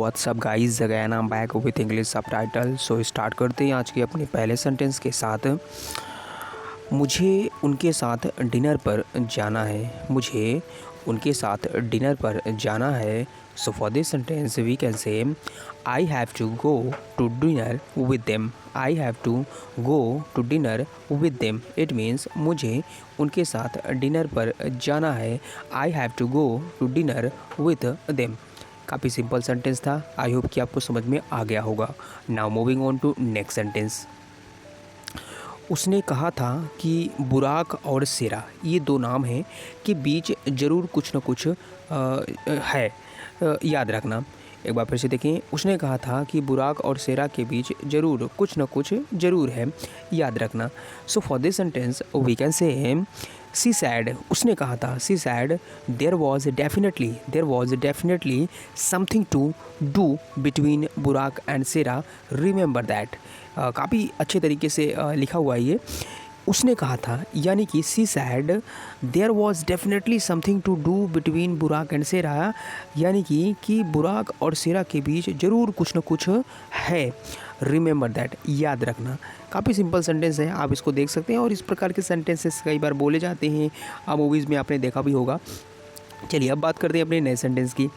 WhatsApp guys, again I am back with English subtitle. So start करते हैं आज के अपने पहले सेंटेंस के साथ। मुझे उनके साथ डिनर पर जाना है। मुझे उनके साथ डिनर पर जाना है। So for this sentence we can say I have to go to dinner with them. I have to go to dinner with them. It means मुझे उनके साथ डिनर पर जाना है। I have to go to dinner with them. काफ़ी simple sentence था। I hope कि आपको समझ में आ गया होगा। Now moving on to next sentence. उसने कहा था कि बुराक और सेरा, ये दो नाम हैं, के बीच ज़रूर कुछ न कुछ है। याद रखना। एक बार फिर से देखें। उसने कहा था कि बुराक और सेरा के बीच ज़रूर कुछ न कुछ ज़रूर है। याद रखना। So for this sentence we can say she said. उसने कहा था, she said there was definitely something to do between Burak and Sera, remember that. काफ़ी अच्छे तरीके से लिखा हुआ है ये। उसने कहा था यानी कि she said there was definitely something to do between Burak and Sera, यानी कि बुराक और सेरा के बीच ज़रूर कुछ न कुछ है। रिमेंबर दैट, याद रखना। काफ़ी सिंपल सेंटेंस है, आप इसको देख सकते हैं और इस प्रकार के सेंटेंसेस कई बार बोले जाते हैं। मूवीज़ में आपने देखा भी होगा। चलिए अब बात करते हैं अपने नए सेंटेंस की।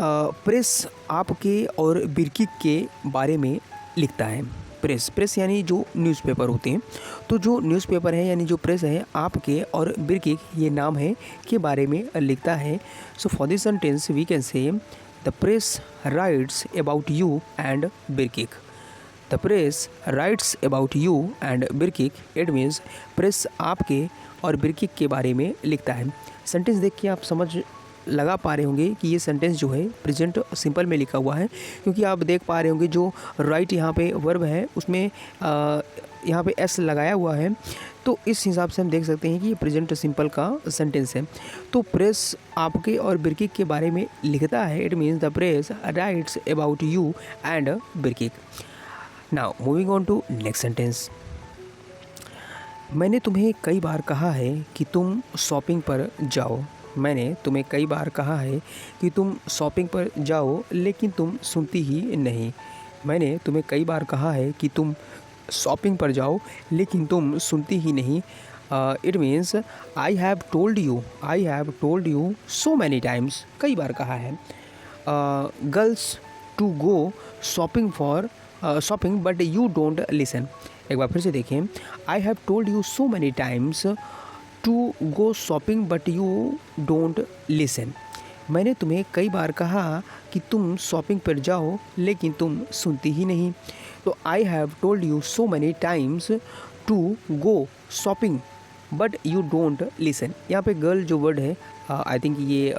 प्रेस आपके और बिरकिक के बारे में लिखता है। प्रेस यानी जो न्यूज़पेपर होते हैं, तो जो न्यूज़पेपर है यानी जो प्रेस है आपके और बिरकिक, ये नाम है, के बारे में लिखता है। So for this sentence we can say the press writes about you and Birkik. The press writes about you and Birkik. It means press आपके और बिरकिक के बारे में लिखता है। सेंटेंस देख के आप समझ लगा पा रहे होंगे कि ये सेंटेंस जो है प्रेजेंट सिंपल में लिखा हुआ है, क्योंकि आप देख पा रहे होंगे जो राइट यहाँ पे वर्ब है उसमें यहाँ पे एस लगाया हुआ है। तो इस हिसाब से हम देख सकते हैं कि ये प्रेजेंट सिंपल का सेंटेंस है। तो प्रेस आपके और बिरकिक के बारे में लिखता है। It means the press writes about you and Birkik. Now moving on to next sentence. मैंने तुम्हें कई बार कहा है कि तुम शॉपिंग पर जाओ। मैंने तुम्हें कई बार कहा है कि तुम शॉपिंग पर जाओ, लेकिन तुम सुनती ही नहीं। मैंने तुम्हें कई बार कहा है कि तुम शॉपिंग पर जाओ, लेकिन तुम सुनती ही नहीं। It means I have told you so many times. कई बार कहा है। Girls to go shopping but you don't listen. एक बार फिर से देखें। I have told you so many times to go shopping but you don't listen. मैंने तुम्हें कई बार कहा कि तुम शॉपिंग पर जाओ, लेकिन तुम सुनती ही नहीं। तो I have told you so many times to go shopping but you don't listen. यहाँ पे गर्ल जो वर्ड है आई थिंक ये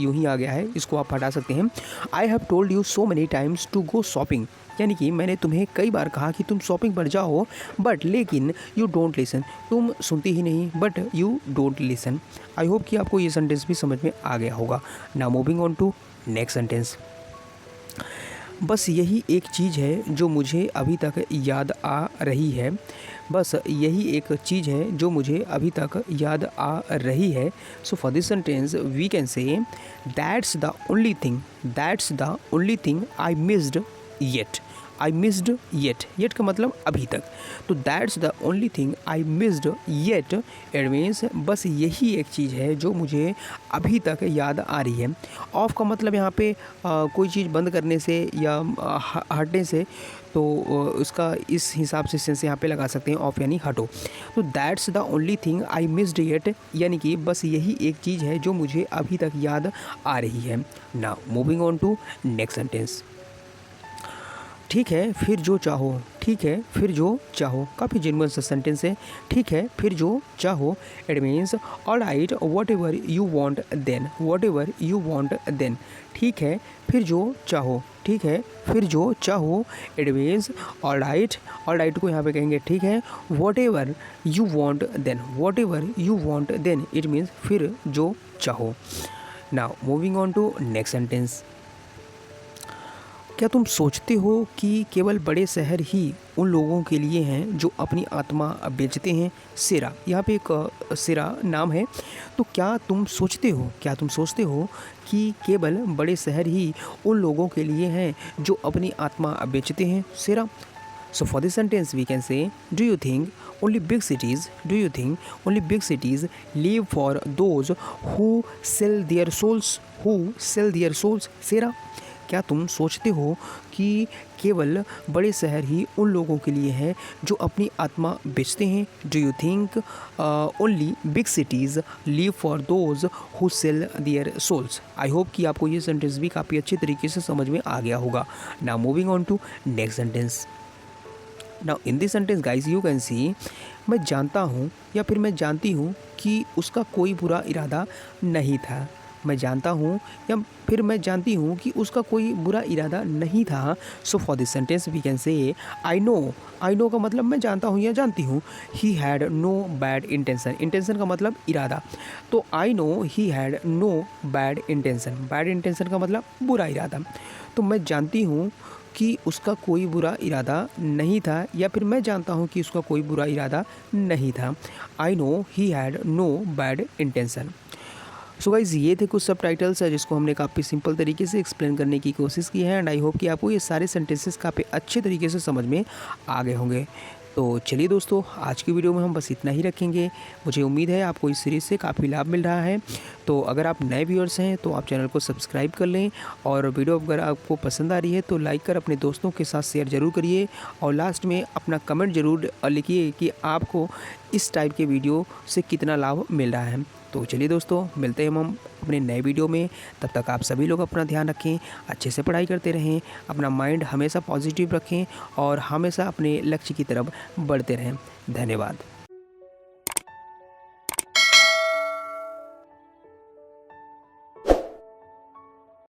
यूँ ही आ गया है, इसको आप हटा सकते हैं। I have told you so many times to go shopping, यानी कि मैंने तुम्हें कई बार कहा कि तुम शॉपिंग पर जाओ, बट लेकिन यू डोंट लिसन, तुम सुनती ही नहीं, but you don't listen. I hope कि आपको ये सेंटेंस भी समझ में आ गया होगा। Now moving on to next sentence. बस यही एक चीज़ है जो मुझे अभी तक याद आ रही है। बस यही एक चीज़ है जो मुझे अभी तक याद आ रही है। So for this sentence we can say that's the only thing I missed yet का मतलब अभी तक। तो that's the only thing I missed yet. It means बस यही एक चीज़ है जो मुझे अभी तक याद आ रही है। ऑफ का मतलब यहाँ पे कोई चीज़ बंद करने से या हटने से, तो उसका इस हिसाब से सेंस यहाँ पे लगा सकते हैं, ऑफ यानी हटो। तो that's the only thing I missed yet, यानी कि बस यही एक चीज़ है जो मुझे अभी तक याद आ रही है। Now moving on to next sentence. ठीक है फिर जो चाहो। काफ़ी जेन्युइन सा सेंटेंस है। ठीक है फिर जो चाहो। It means all right whatever you want then. ठीक है फिर जो चाहो। इट मीन्स ऑल राइट को यहाँ पे कहेंगे ठीक है, whatever you want then. It means फिर जो चाहो। Now moving on to next sentence. क्या तुम सोचते हो कि केवल बड़े शहर ही उन लोगों के लिए हैं जो अपनी आत्मा बेचते हैं? सेरा, यहाँ पे एक सेरा नाम है। तो क्या तुम सोचते हो कि केवल बड़े शहर ही उन लोगों के लिए हैं जो अपनी आत्मा बेचते हैं? सेरा। So for this sentence we can say, do you think only big cities live for those who sell their souls? सेरा। क्या तुम सोचते हो कि केवल बड़े शहर ही उन लोगों के लिए हैं जो अपनी आत्मा बेचते हैं? Do you think only big cities live for those who sell their souls? I hope कि आपको ये सेंटेंस भी काफ़ी अच्छे तरीके से समझ में आ गया होगा। Now moving on to next sentence. Now in this sentence guys you can see, मैं जानता हूँ या फिर मैं जानती हूँ कि उसका कोई बुरा इरादा नहीं था। मैं जानता हूँ या फिर मैं जानती हूँ कि उसका कोई बुरा इरादा नहीं था। So for this sentence we can say, I no का मतलब मैं जानता हूँ या जानती हूँ। He had no bad intention, intention का मतलब इरादा। तो I know he had no bad intention का मतलब बुरा इरादा। तो मैं जानती हूँ कि उसका कोई बुरा इरादा नहीं था, या फिर मैं जानता हूँ कि उसका कोई बुरा इरादा नहीं था। I know he had no bad intention. So guys ये थे कुछ सब टाइटल्स है जिसको हमने काफ़ी सिंपल तरीके से एक्सप्लेन करने की कोशिश की है, एंड आई होप कि आपको ये सारे सेंटेंसेस काफ़ी अच्छे तरीके से समझ में आ गए होंगे। तो चलिए दोस्तों, आज की वीडियो में हम बस इतना ही रखेंगे। मुझे उम्मीद है आपको इस सीरीज़ से काफ़ी लाभ मिल रहा है। तो अगर आप नए व्यूअर्स हैं तो आप चैनल को सब्सक्राइब कर लें, और वीडियो अगर आपको पसंद आ रही है तो लाइक कर अपने दोस्तों के साथ शेयर ज़रूर करिए, और लास्ट में अपना कमेंट ज़रूर लिखिए कि आपको इस टाइप के वीडियो से कितना लाभ मिल रहा है। तो चलिए दोस्तों, मिलते हैं हम अपने नए वीडियो में। तब तक आप सभी लोग अपना ध्यान रखें, अच्छे से पढ़ाई करते रहें, अपना माइंड हमेशा पॉजिटिव रखें और हमेशा अपने लक्ष्य की तरफ बढ़ते रहें। धन्यवाद।